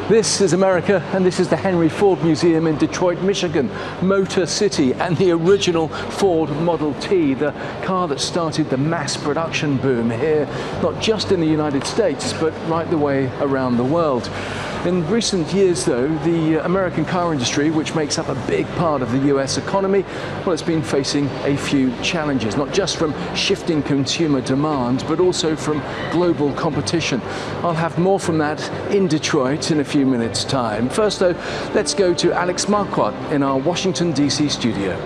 This is America, and this is the Henry Ford Museum in Detroit, Michigan, Motor City, and the original Ford Model T, the car that started the mass production boom here, not just in the United States, but right the way around the world. In recent years, though, the American car industry, which makes up a big part of the US economy, well, it's been facing a few challenges, not just from shifting consumer demand, but also from global competition. I'll have more from that in Detroit in a few minutes' time. First, though, let's go to Alex Marquardt in our Washington, D.C. studio.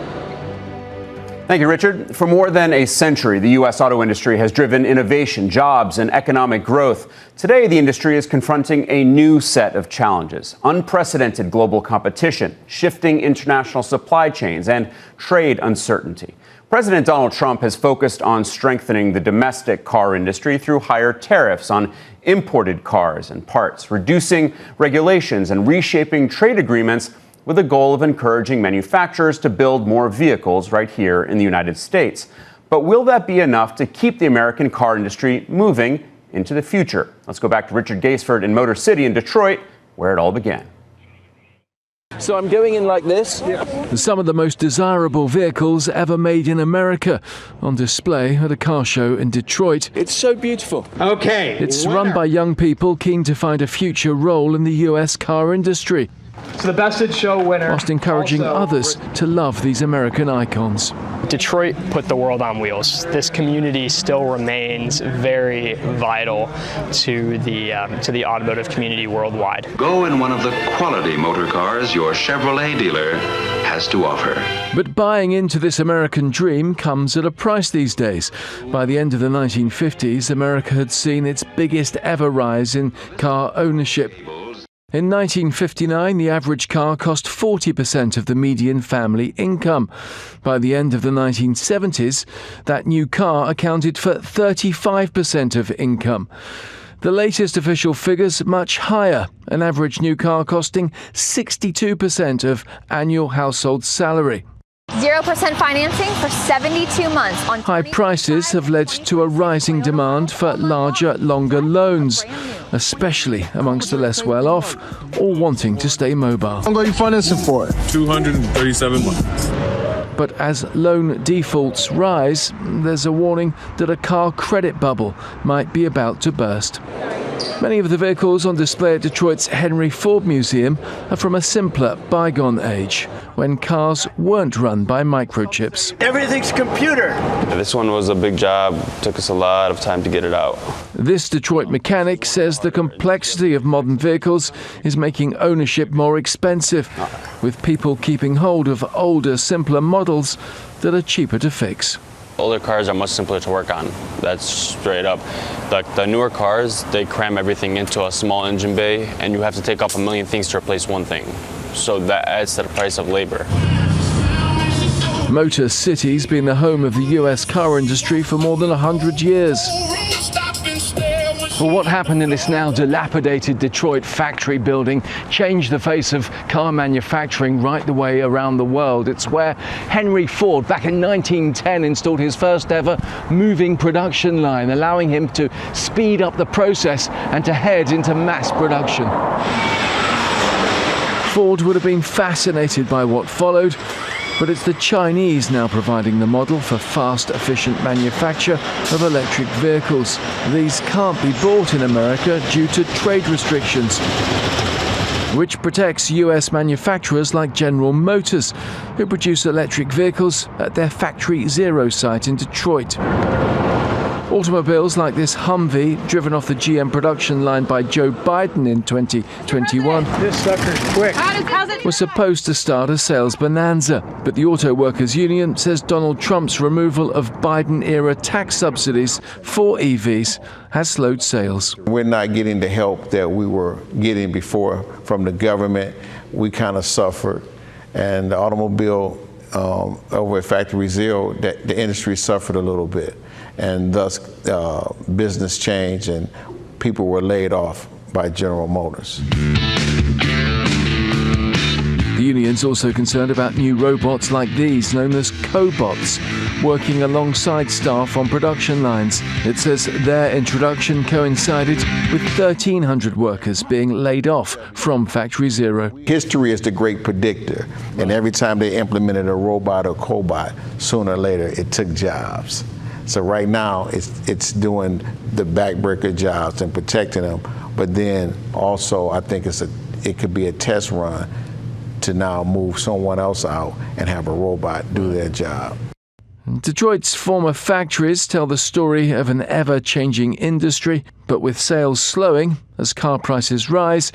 Thank you, Richard. For more than a century, the U.S. auto industry has driven innovation, jobs, and economic growth. Today, the industry is confronting a new set of challenges: unprecedented global competition, shifting international supply chains, and trade uncertainty. President Donald Trump has focused on strengthening the domestic car industry through higher tariffs on imported cars and parts, reducing regulations, and reshaping trade agreements with the goal of encouraging manufacturers to build more vehicles right here in the United States. But will that be enough to keep the American car industry moving into the future? Let's go back to Richard Gaisford in Motor City in Detroit, where it all began. So I'm going in like this. Some of the most desirable vehicles ever made in America on display at a car show in Detroit. It's so beautiful. Okay. It's run by young people keen to find a future role in the US car industry, So the Best in Show winner. whilst encouraging others to love these American icons. Detroit put the world on wheels. This community still remains very vital to the automotive community worldwide. Go in one of the quality motor cars your Chevrolet dealer has to offer. But buying into this American dream comes at a price these days. By the end of the 1950s, America had seen its biggest ever rise in car ownership. In 1959, the average car cost 40% of the median family income. By the end of the 1970s, that new car accounted for 35% of income. The latest official figures much higher, an average new car costing 62% of annual household salary. 0% financing for 72 months. On High prices have led to a rising demand for larger, longer loans, especially amongst the less well-off, all wanting to stay mobile. How long are you financing for it? 237 months. But as loan defaults rise, there's a warning that a car credit bubble might be about to burst. Many of the vehicles on display at Detroit's Henry Ford Museum are from a simpler, bygone age, when cars weren't run by microchips. Everything's computer. This one was a big job. Took us a lot of time to get it out. This Detroit mechanic says the complexity of modern vehicles is making ownership more expensive, with people keeping hold of older, simpler models that are cheaper to fix. Older cars are much simpler to work on. That's straight up. The newer cars, they cram everything into a small engine bay, and you have to take off a million things to replace one thing. So that adds to the price of labor. Motor City's been the home of the US car industry for more than 100 years. But what happened in this now dilapidated Detroit factory building changed the face of car manufacturing right the way around the world. It's where Henry Ford, back in 1910, installed his first ever moving production line, allowing him to speed up the process and to head into mass production. Ford would have been fascinated by what followed, but it's the Chinese now providing the model for fast, efficient manufacture of electric vehicles. These can't be bought in America due to trade restrictions, which protects US manufacturers like General Motors, who produce electric vehicles at their Factory Zero site in Detroit. Automobiles like this Humvee, driven off the GM production line by Joe Biden in 2021, This sucker's quick. was supposed to start a sales bonanza. But the Auto Workers Union says Donald Trump's removal of Biden-era tax subsidies for EVs has slowed sales. We're not getting the help that we were getting before from the government. We kind of suffered, and the automobile over at Factory Zero, the industry suffered a little bit, and thus business changed and people were laid off by General Motors. The unions also concerned about new robots like these, known as cobots, working alongside staff on production lines. It says their introduction coincided with 1,300 workers being laid off from Factory Zero. History is the great predictor, and every time they implemented a robot or cobot, sooner or later it took jobs. So right now it's doing the backbreaker jobs and protecting them, but then also I think it could be a test run to now move someone else out and have a robot do their job. Detroit's former factories tell the story of an ever-changing industry, but with sales slowing as car prices rise,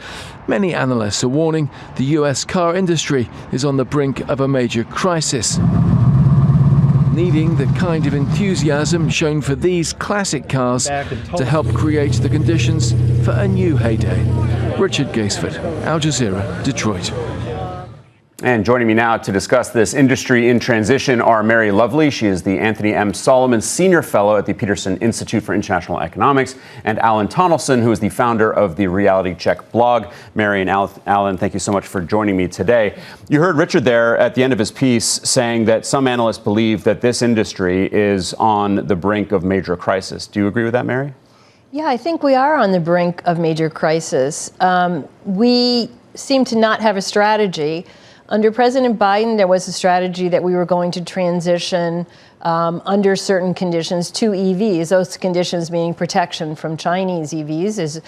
many analysts are warning the US car industry is on the brink of a major crisis, needing the kind of enthusiasm shown for these classic cars to help create the conditions for a new heyday. Richard Gaisford, Al Jazeera, Detroit. And joining me now to discuss this industry in transition are Mary Lovely. She is the Anthony M. Solomon Senior Fellow at the Peterson Institute for International Economics, and Alan Tonelson, who is the founder of the RealityChek blog. Mary and Alan, thank you so much for joining me today. You heard Richard there at the end of his piece saying that some analysts believe that this industry is on the brink of major crisis. Do you agree with that, Mary? Yeah, I think we are on the brink of major crisis. We seem to not have a strategy. Under President Biden, there was a strategy that we were going to transition under certain conditions to EVs, those conditions being protection from Chinese EVs. As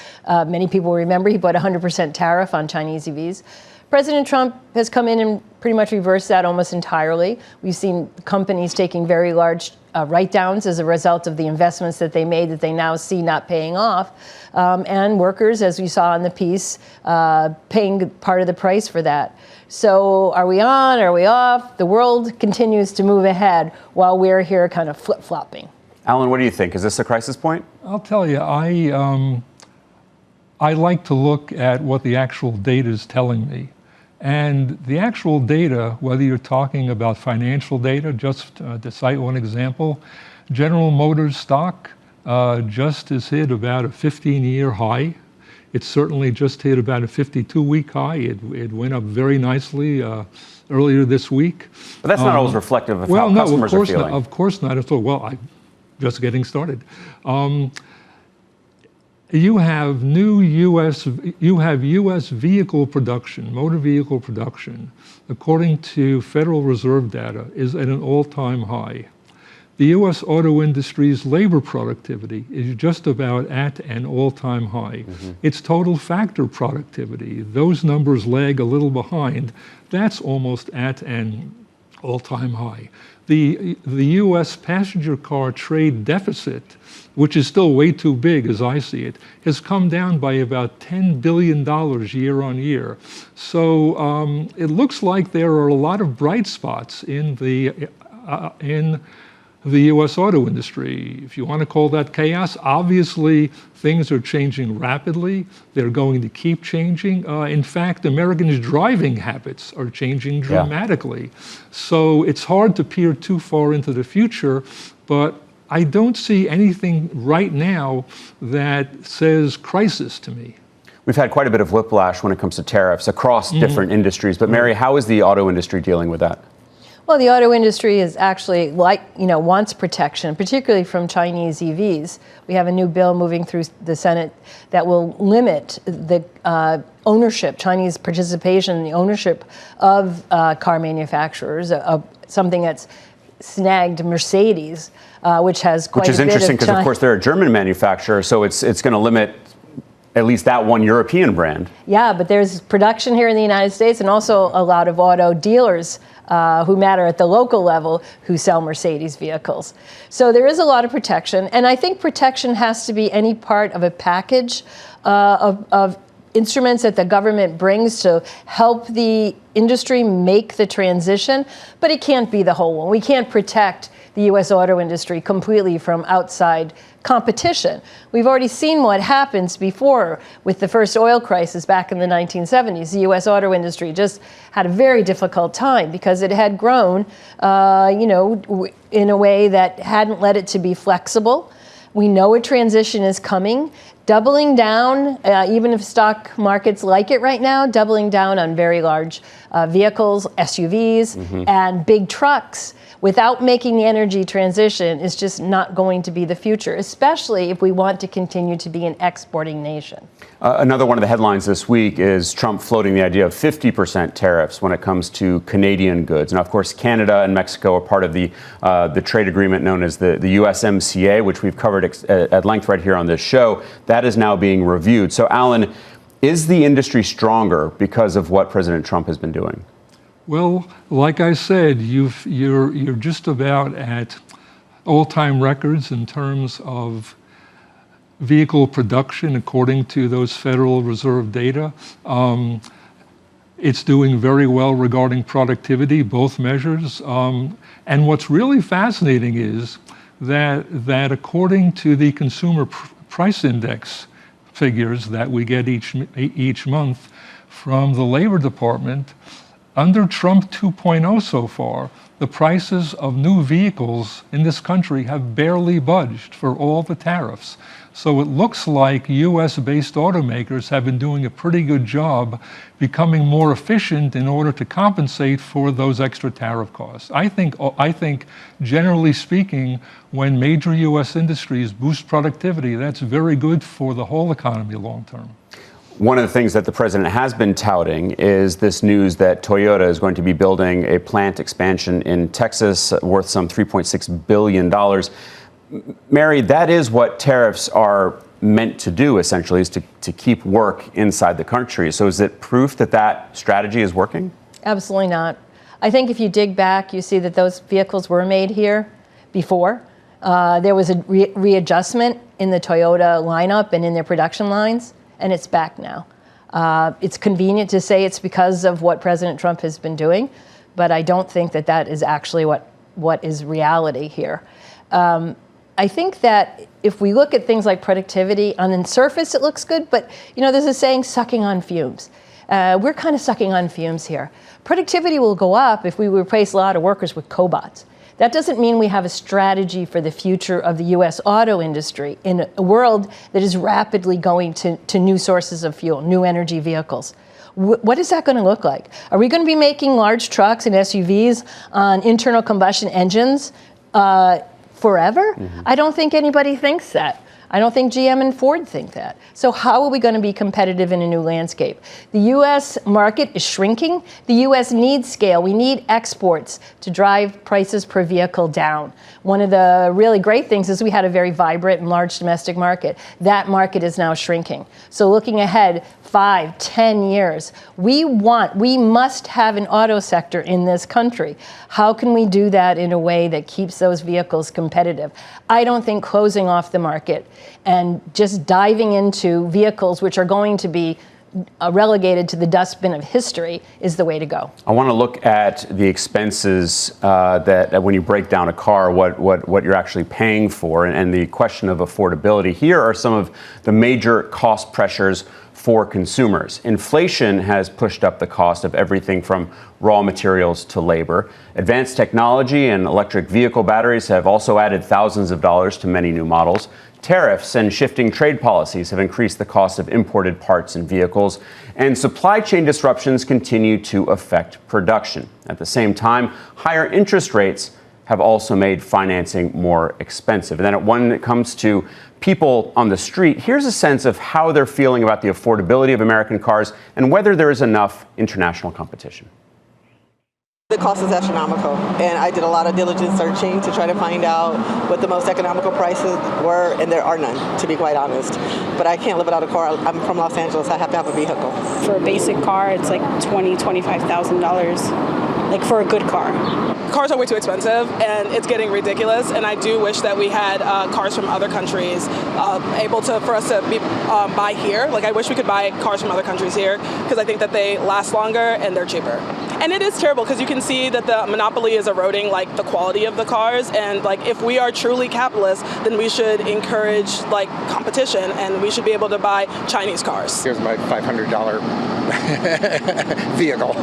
many people remember, he put a 100% tariff on Chinese EVs. President Trump has come in and pretty much reversed that almost entirely. We've seen companies taking very large write-downs as a result of the investments that they made that they now see not paying off. And workers, as we saw in the piece, paying part of the price for that. So are we on? Are we off? The world continues to move ahead while we're here kind of flip-flopping. Alan, what do you think? Is this a crisis point? I'll tell you, I like to look at what the actual data is telling me. And the actual data, whether you're talking about financial data, just to cite one example, General Motors stock just has hit about a 15-year high. It certainly just hit about a 52-week high. It went up very nicely earlier this week. But that's not always reflective of how customers are feeling. Of course not. At all. Well, I'm just getting started. You have U.S. vehicle production, motor vehicle production, according to Federal Reserve data, is at an all-time high. The U.S. auto industry's labor productivity is just about at an all-time high. Mm-hmm. Its total factor productivity, those numbers lag a little behind. That's almost at an all-time high. The U.S. passenger car trade deficit, which is still way too big as I see it, has come down by about $10 billion year on year. So it looks like there are a lot of bright spots in the U.S. auto industry. If you want to call that chaos, obviously things are changing rapidly. They're going to keep changing. In fact, Americans' driving habits are changing dramatically. Yeah. So it's hard to peer too far into the future, but I don't see anything right now that says crisis to me. We've had quite a bit of whiplash when it comes to tariffs across different industries. But Mary, how is the auto industry dealing with that? Well, the auto industry is actually wants protection, particularly from Chinese EVs. We have a new bill moving through the Senate that will limit the ownership, Chinese participation in the ownership of car manufacturers, something that's snagged Mercedes, which has quite a bit of Which is interesting because, of course, they're a German manufacturer, so it's going to limit at least that one European brand. Yeah, but there's production here in the United States and also a lot of auto dealers who matter at the local level who sell Mercedes vehicles. So there is a lot of protection, and I think protection has to be any part of a package of instruments that the government brings to help the industry make the transition, but it can't be the whole one. We can't protect the U.S. auto industry completely from outside competition. We've already seen what happens before with the first oil crisis back in the 1970s. The U.S. auto industry just had a very difficult time because it had grown, in a way that hadn't led it to be flexible. We know a transition is coming. Doubling down, even if stock markets like it right now, doubling down on very large vehicles, SUVs, and big trucks without making the energy transition is just not going to be the future, especially if we want to continue to be an exporting nation. Another one of the headlines this week is Trump floating the idea of 50% tariffs when it comes to Canadian goods. Now, of course, Canada and Mexico are part of the trade agreement known as the USMCA, which we've covered at length right here on this show. That is now being reviewed. So, Alan, is the industry stronger because of what President Trump has been doing? Well, like I said, you're just about at all-time records in terms of vehicle production, according to those Federal Reserve data. It's doing very well regarding productivity, both measures. And what's really fascinating is that according to the Consumer Price Index figures that we get each month from the Labor Department, under Trump 2.0 so far, the prices of new vehicles in this country have barely budged for all the tariffs. So it looks like US-based automakers have been doing a pretty good job becoming more efficient in order to compensate for those extra tariff costs. I think generally speaking, when major US industries boost productivity, that's very good for the whole economy long term. One of the things that the president has been touting is this news that Toyota is going to be building a plant expansion in Texas worth some $3.6 billion. Mary, that is what tariffs are meant to do, essentially, is to keep work inside the country. So is it proof that that strategy is working? Absolutely not. I think if you dig back, you see that those vehicles were made here before. There was a readjustment in the Toyota lineup and in their production lines, and it's back now. It's convenient to say it's because of what President Trump has been doing, but I don't think that that is actually what is reality here. I think that if we look at things like productivity, on the surface it looks good, but there's a saying, sucking on fumes. We're kind of sucking on fumes here. Productivity will go up if we replace a lot of workers with cobots. That doesn't mean we have a strategy for the future of the U.S. auto industry in a world that is rapidly going to new sources of fuel, new energy vehicles. What is that going to look like? Are we going to be making large trucks and SUVs on internal combustion engines forever? Mm-hmm. I don't think anybody thinks that. I don't think GM and Ford think that. So how are we going to be competitive in a new landscape? The U.S. market is shrinking. The U.S. needs scale. We need exports to drive prices per vehicle down. One of the really great things is we had a very vibrant and large domestic market. That market is now shrinking. So looking ahead, 5, 10 years, we must have an auto sector in this country. How can we do that in a way that keeps those vehicles competitive? I don't think closing off the market and just diving into vehicles which are going to be relegated to the dustbin of history is the way to go. I want to look at the expenses that when you break down a car, what you're actually paying for, and the question of affordability. Here are some of the major cost pressures for consumers. Inflation has pushed up the cost of everything from raw materials to labor. Advanced technology and electric vehicle batteries have also added thousands of dollars to many new models. Tariffs and shifting trade policies have increased the cost of imported parts and vehicles, and supply chain disruptions continue to affect production. At the same time, higher interest rates have also made financing more expensive. And then when it comes to people on the street, here's a sense of how they're feeling about the affordability of American cars and whether there is enough international competition. The cost is astronomical, and I did a lot of diligent searching to try to find out what the most economical prices were, and there are none, to be quite honest. But I can't live without a car. I'm from Los Angeles. I have to have a vehicle. For a basic car, it's like $20,000-$25,000, like for a good car. Cars are way too expensive, and it's getting ridiculous. And I do wish that we had cars from other countries for us to buy here. Like, I wish we could buy cars from other countries here, because I think that they last longer and they're cheaper. And it is terrible because you can see that the monopoly is eroding like the quality of the cars, and like if we are truly capitalist, then we should encourage like competition, and we should be able to buy Chinese cars. Here's my $500 vehicle.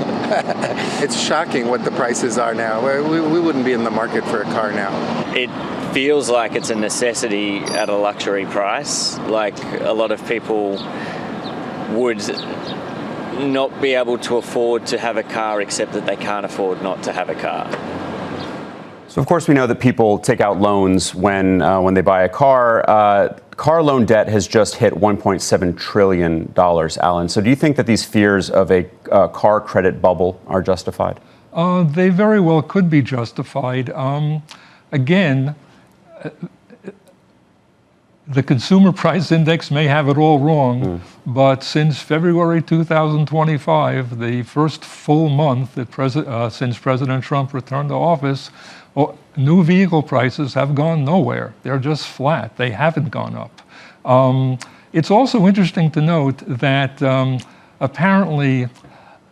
It's shocking what the prices are now. We wouldn't be in the market for a car now. It feels like it's a necessity at a luxury price. Like a lot of people would not be able to afford to have a car, except that they can't afford not to have a car. So of course we know that people take out loans when they buy a car. Car loan debt has just hit $1.7 trillion, Alan. So do you think that these fears of a car credit bubble are justified? They very well could be justified. Again, the consumer price index may have it all wrong, but since February 2025, the first full month that since President Trump returned to office, new vehicle prices have gone nowhere. They're just flat. They haven't gone up. It's also interesting to note that apparently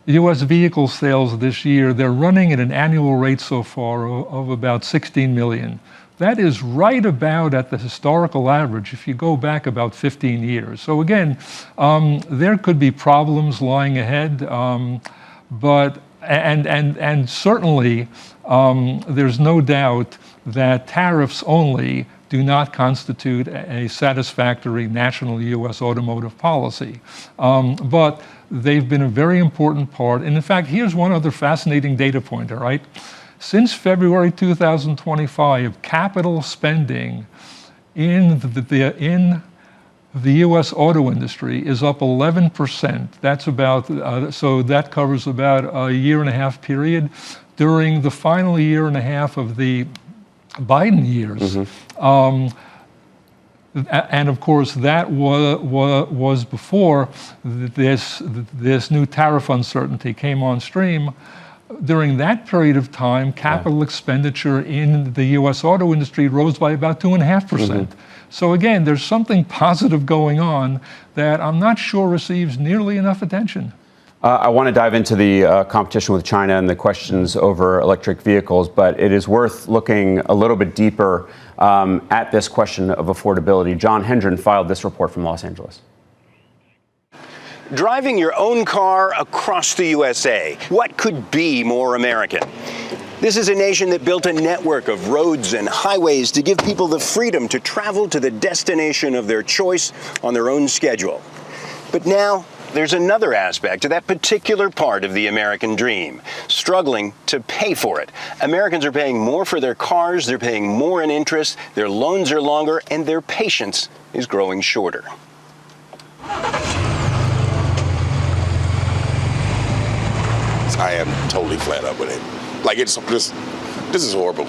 U.S. vehicle sales this year, they're running at an annual rate so far of about 16 million. That is right about at the historical average if you go back about 15 years. So again, there could be problems lying ahead, but certainly there's no doubt that tariffs only do not constitute a satisfactory national U.S. automotive policy. But they've been a very important part. And in fact, here's one other fascinating data point, all right? Since February 2025, capital spending in the U.S. auto industry is up 11%. That's about, so that covers about a year and a half period. During the final year and a half of the Biden years, and of course that was before this new tariff uncertainty came on stream. During that period of time, capital expenditure in the U.S. auto industry rose by about 2.5%. So again, there's something positive going on that I'm not sure receives nearly enough attention. I want to dive into the competition with China and the questions over electric vehicles, but it is worth looking a little bit deeper at this question of affordability. John Hendren filed this report from Los Angeles. Driving your own car across the USA. What could be more American? This is a nation that built a network of roads and highways to give people the freedom to travel to the destination of their choice on their own schedule. But now, there's another aspect to that particular part of the American dream, struggling to pay for it. Americans are paying more for their cars, they're paying more in interest, their loans are longer, and their patience is growing shorter. I am totally flat up with it. Like, this is horrible.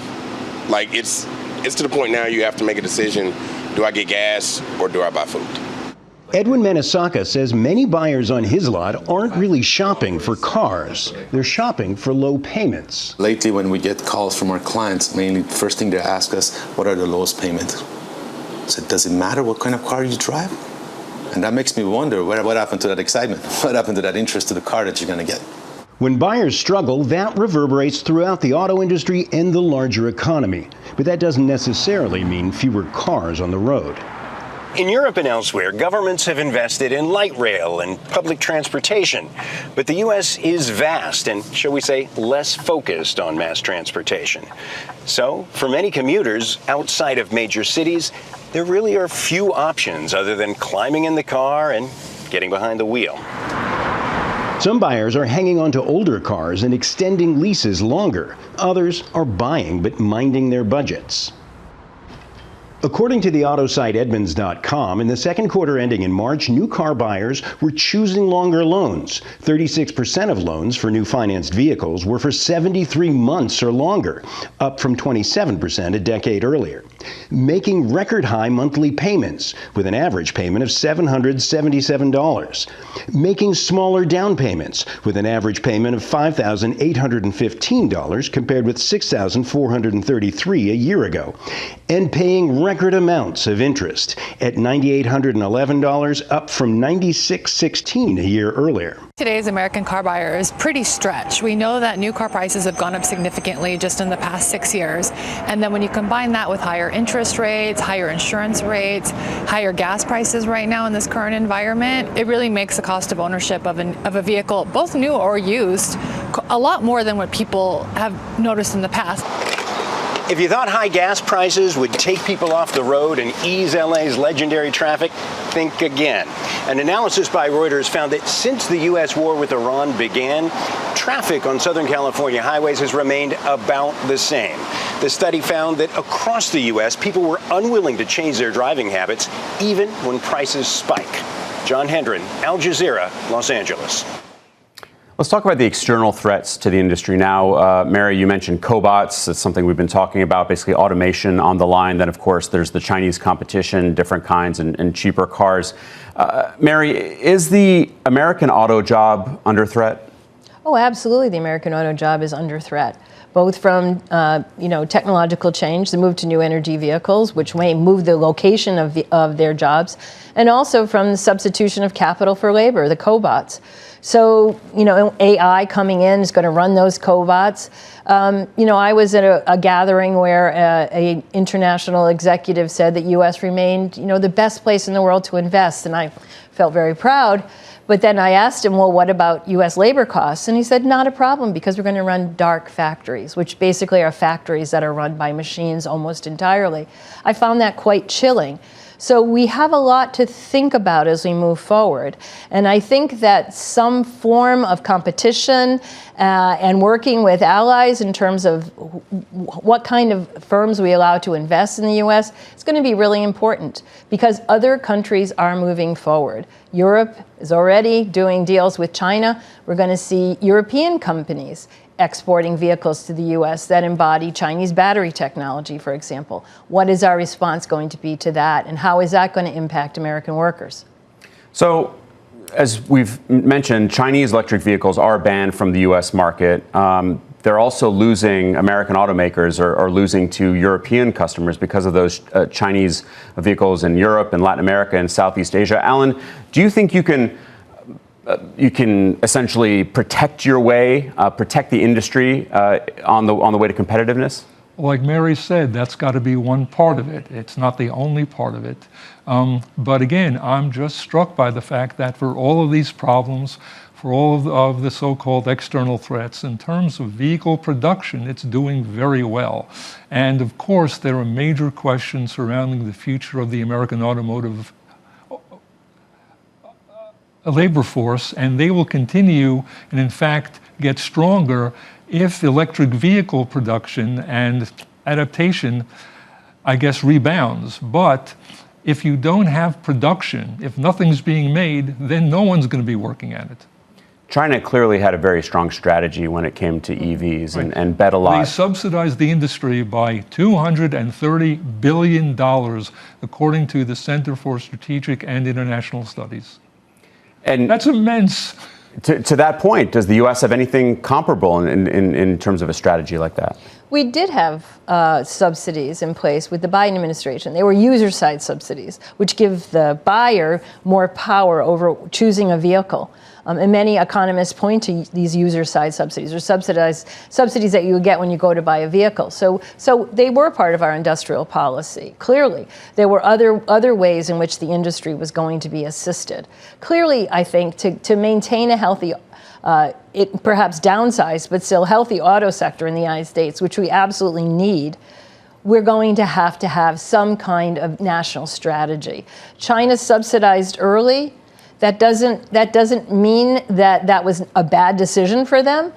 Like, it's to the point now you have to make a decision. Do I get gas or do I buy food? Edwin Manisaka says many buyers on his lot aren't really shopping for cars. They're shopping for low payments. Lately, when we get calls from our clients, mainly the first thing they ask us, what are the lowest payments? So does it matter what kind of car you drive? And that makes me wonder, what happened to that excitement? What happened to that interest to the car that you're going to get? When buyers struggle, that reverberates throughout the auto industry and the larger economy. But that doesn't necessarily mean fewer cars on the road. In Europe and elsewhere, governments have invested in light rail and public transportation. But the U.S. is vast and, shall we say, less focused on mass transportation. So, for many commuters outside of major cities, there really are few options other than climbing in the car and getting behind the wheel. Some buyers are hanging on to older cars and extending leases longer. Others are buying but minding their budgets. According to the auto site Edmunds.com, in the second quarter ending in March, new car buyers were choosing longer loans. 36% of loans for new financed vehicles were for 73 months or longer, up from 27% a decade earlier. Making record high monthly payments, with an average payment of $777. Making smaller down payments, with an average payment of $5,815 compared with $6,433 a year ago. And paying record record amounts of interest at $9,811, up from $9,616 a year earlier. Today's American car buyer is pretty stretched. We know that new car prices have gone up significantly just in the past 6 years. And then when you combine that with higher interest rates, higher insurance rates, higher gas prices right now in this current environment, it really makes the cost of ownership of a vehicle, both new or used, a lot more than what people have noticed in the past. If you thought high gas prices would take people off the road and ease LA's legendary traffic, think again. An analysis by Reuters found that since the U.S. war with Iran began, traffic on Southern California highways has remained about the same. The study found that across the U.S., people were unwilling to change their driving habits, even when prices spike. John Hendren, Al Jazeera, Los Angeles. Let's talk about the external threats to the industry now. Mary, you mentioned cobots. That's something we've been talking about, basically automation on the line. Then, of course, there's the Chinese competition, different kinds and cheaper cars. Mary, is the American auto job under threat? Oh, absolutely. The American auto job is under threat, both from technological change, the move to new energy vehicles, which may move the location of their jobs, and also from the substitution of capital for labor, the cobots. So, AI coming in is going to run those cobots. I was at a gathering where an international executive said that U.S. remained, the best place in the world to invest, and I felt very proud. But then I asked him, well, what about U.S. labor costs? And he said, not a problem, because we're going to run dark factories, which basically are factories that are run by machines almost entirely. I found that quite chilling. So we have a lot to think about as we move forward. And I think that some form of competition and working with allies in terms of what kind of firms we allow to invest in the U.S. is going to be really important, because other countries are moving forward. Europe is already doing deals with China. We're going to see European companies exporting vehicles to the U.S. that embody Chinese battery technology, for example. What is our response going to be to that, and how is that going to impact American workers? So, as we've mentioned, Chinese electric vehicles are banned from the U.S. market. They're also losing, American automakers are losing to European customers because of those Chinese vehicles in Europe and Latin America and Southeast Asia. Alan, do you think you can essentially protect your way, protect the industry on the way to competitiveness? Like Mary said, that's got to be one part of it. It's not the only part of it. But again, I'm just struck by the fact that for all of these problems, for all of the so-called external threats, in terms of vehicle production, it's doing very well. And of course, there are major questions surrounding the future of the American automotive labor force, and they will continue and in fact get stronger if electric vehicle production and adaptation, I guess, rebounds. But if you don't have production, if nothing's being made, then no one's going to be working at it. China clearly had a very strong strategy when it came to EVs and bet a lot. They subsidized the industry by $230 billion, according to the Center for Strategic and International Studies. And that's immense. To that point, does the U.S. have anything comparable in terms of a strategy like that? We did have subsidies in place with the Biden administration. They were user-side subsidies, which give the buyer more power over choosing a vehicle. And many economists point to these user-side subsidies, or subsidies that you would get when you go to buy a vehicle. So they were part of our industrial policy. Clearly, there were other ways in which the industry was going to be assisted. Clearly, I think to maintain a healthy, perhaps downsized, but still healthy auto sector in the United States, which we absolutely need, we're going to have some kind of national strategy. China subsidized early. That doesn't mean that was a bad decision for them.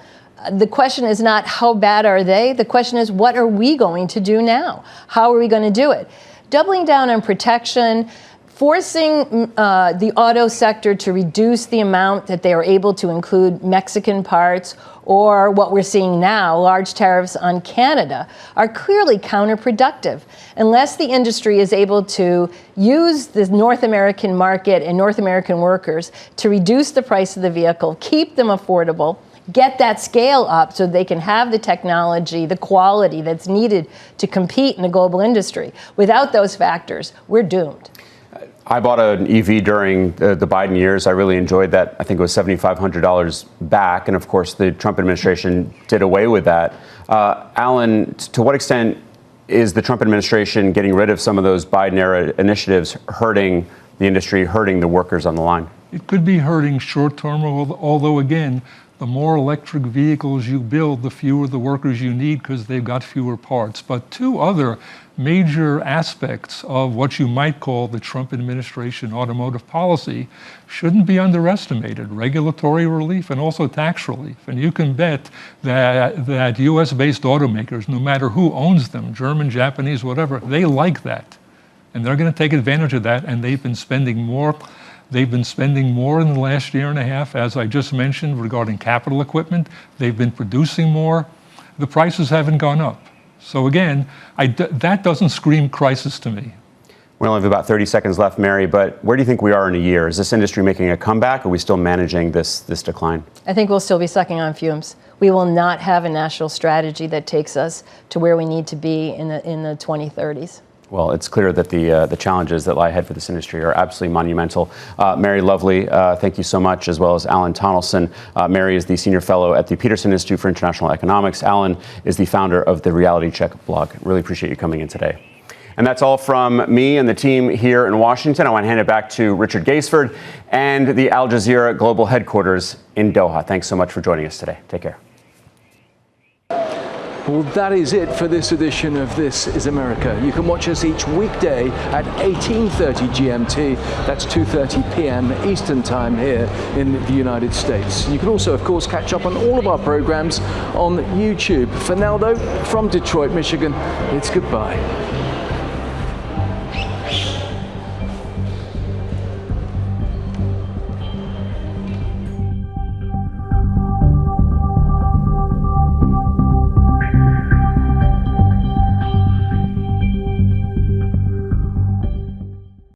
The question is not how bad are they? The question is, what are we going to do now? How are we going to do it? Doubling down on protection, forcing the auto sector to reduce the amount that they are able to include Mexican parts, or what we're seeing now, large tariffs on Canada, are clearly counterproductive. Unless the industry is able to use the North American market and North American workers to reduce the price of the vehicle, keep them affordable, get that scale up so they can have the technology, the quality that's needed to compete in the global industry. Without those factors, we're doomed. I bought an EV during the Biden years. I really enjoyed that. I think it was $7,500 back. And of course, the Trump administration did away with that. Alan, to what extent is the Trump administration getting rid of some of those Biden-era initiatives hurting the industry, hurting the workers on the line? It could be hurting short term, although again, the more electric vehicles you build, the fewer the workers you need because they've got fewer parts. But two other major aspects of what you might call the Trump administration automotive policy shouldn't be underestimated: regulatory relief and also tax relief. And you can bet that US-based automakers, no matter who owns them, German, Japanese, whatever, they like that. And they're going to take advantage of that, and they've been spending more. They've been spending more in the last year and a half, as I just mentioned, regarding capital equipment. They've been producing more. The prices haven't gone up. So again, that doesn't scream crisis to me. We only have about 30 seconds left, Mary, but where do you think we are in a year? Is this industry making a comeback, or are we still managing this decline? I think we'll still be sucking on fumes. We will not have a national strategy that takes us to where we need to be in the 2030s. Well, it's clear that the challenges that lie ahead for this industry are absolutely monumental. Mary Lovely, thank you so much, as well as Alan Tonelson. Mary is the Senior Fellow at the Peterson Institute for International Economics. Alan is the founder of the RealityChek blog. Really appreciate you coming in today. And that's all from me and the team here in Washington. I want to hand it back to Richard Gaisford and the Al Jazeera Global Headquarters in Doha. Thanks so much for joining us today. Take care. Well, that is it for this edition of This is America. You can watch us each weekday at 18:30 GMT. That's 2:30 p.m. Eastern Time here in the United States. You can also, of course, catch up on all of our programs on YouTube. For now, though, from Detroit, Michigan, it's goodbye.